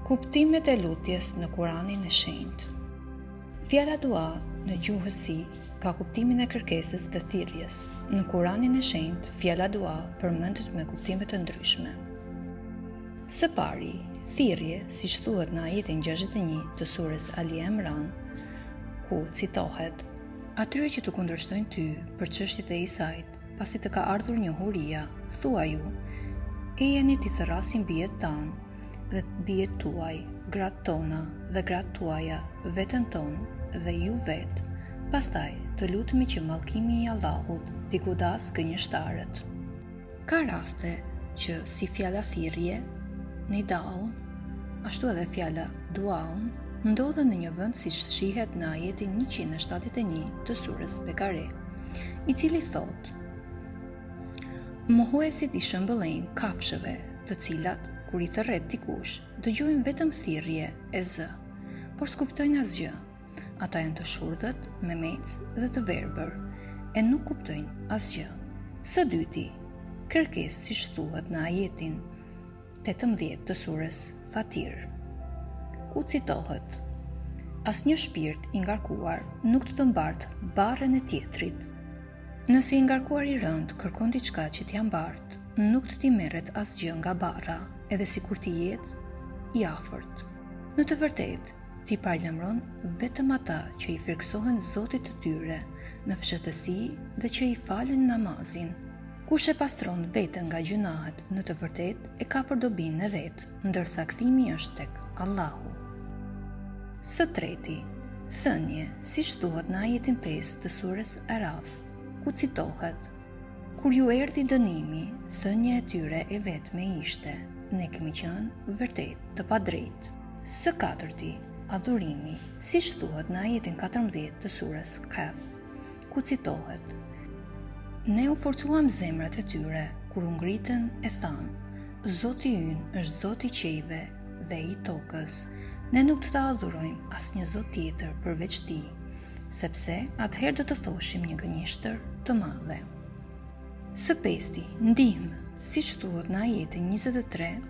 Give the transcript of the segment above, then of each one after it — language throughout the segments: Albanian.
Kuptimet e lutjes në Kuranin e Shenjtë. Fjala dua në gjuhësi ka kuptimin e kërkesës të thirrjes. Në Kuranin e Shenjtë, fjala dua përmendet me kuptime të ndryshme. Së pari, thirrje, siç thuhet në ajetin 61 të surës Ali Imran, ku citohet: "Atyre që të kundërshtojnë ty për çështjet e Isait, pasi të ka ardhur njohuria, thuaj ju: e jeni t'i thërrasin bijet tanë dhe bijet tuaj, gratë tona dhe gratë tuaja, veten tonë dhe ju vetë, pastaj të lutemi që mallkimi i Allahut t'i kudas gënjeshtarët." Ka raste që si fjala thirrje, nidaun, ashtu edhe fjala duaun, ndodhen në një vend siç shihet në ajetin 171 të surës Bekare, i cili thotë: "Mohuesit i shëmbëllejnë kafshëve, të cilat, kur i thërret dikush, dëgjojnë vetëm thirrje e zë, por s'kuptojnë asgjë. Ata janë të shurdhët, me mecë dhe të verbër, e nuk kuptojnë asgjë." Së dyti, kërkesë siç thuhet në ajetin 18 të surës Fatir, ku citohet: "Asnjë shpirt i ngarkuar nuk të mbartë barrën e tjetrit. Nëse i ngarkuar i rënd kërkon diçka që t'ja mbartë, nuk t'i merret asgjë nga barra, edhe sikur t'i jetë i afërt. Në të vërtetë, t'i parlamron vetëm ata që i friksohen Zotit të tyre në fshehtësi dhe që i falen namazin. Kush e pastron veten nga gjunahet, në të vërtetë e ka për dobinë e vet, ndërsa kthimi është tek Allahu." Së treti, thënie, siç thuhet në ajetin 5 të surës Araf, ku citohet: "Kur ju erdhi dënimi, thënia e tyre e vetme ishte: ne kemi qenë vërtet të padrejtë." Së katërti, adhurimi, siç thuhet në ajetin 14 të surës Kaf, ku citohet: "Ne u forcuam zemrat e tyre kur u ngritën e thanë: Zoti ynë është Zoti i qiejve dhe i tokës. Ne nuk të adhurojmë asnjë Zot tjetër përveç Ti, sepse atëherë do të thoshim një gënjeshtër të madhe." Së pesti, ndihmë, siç thuhet në ajetin 23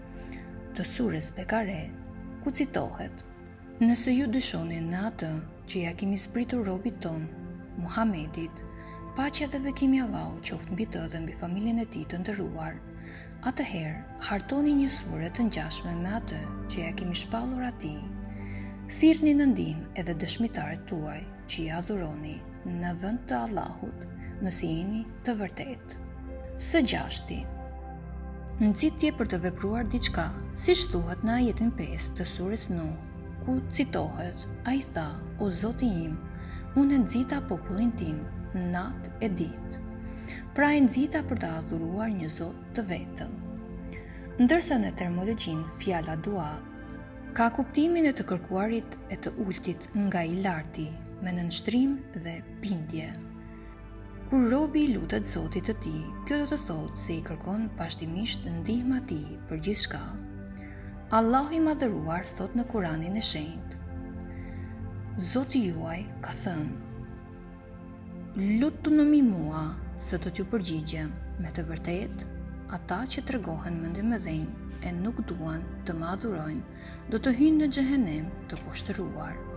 të surës Bekare, ku citohet: "Nëse ju dyshoni në atë që ja kemi zbritur robit ton, Muhamedit, paqja dhe bekimi i Allahut qoftë mbi të dhe mbi familjen e tij të nderuar, atëherë hartoni një sure të ngjashme me atë që ja kemi shpallur atij. Thirrni në ndihmë edhe dëshmitarët tuaj që i adhuroni në vend të Allahut, nëse jeni të vërtetë." Së gjashti, nxitje për të vepruar diçka, siç thuhet në ajetin 5 të surës Nuh, ku citohet: "Ai tha: o Zoti im, unë e nxita popullin tim natë e ditë." Pra e nxita për të adhuruar një Zot të vetëm. Ndërsa në termologjinë fjala dua ka kuptimin e të kërkuarit e të ultit nga i larti, me nënshtrim dhe bindje. Kur robi i lutet Zotit të tij, kjo do të thotë se i kërkon vazhdimisht ndihmë atij për gjithçka. Allahu i madhëruar thot në Kuranin e Shenjtë: "Zoti juaj ka thënë: Lutuni mua se do t'ju përgjigjem. Me të vërtetë, ata që tregohen mendimëdhenj e nuk duan të më adhurojnë, do të hyjnë në xhehenem të poshtëruar."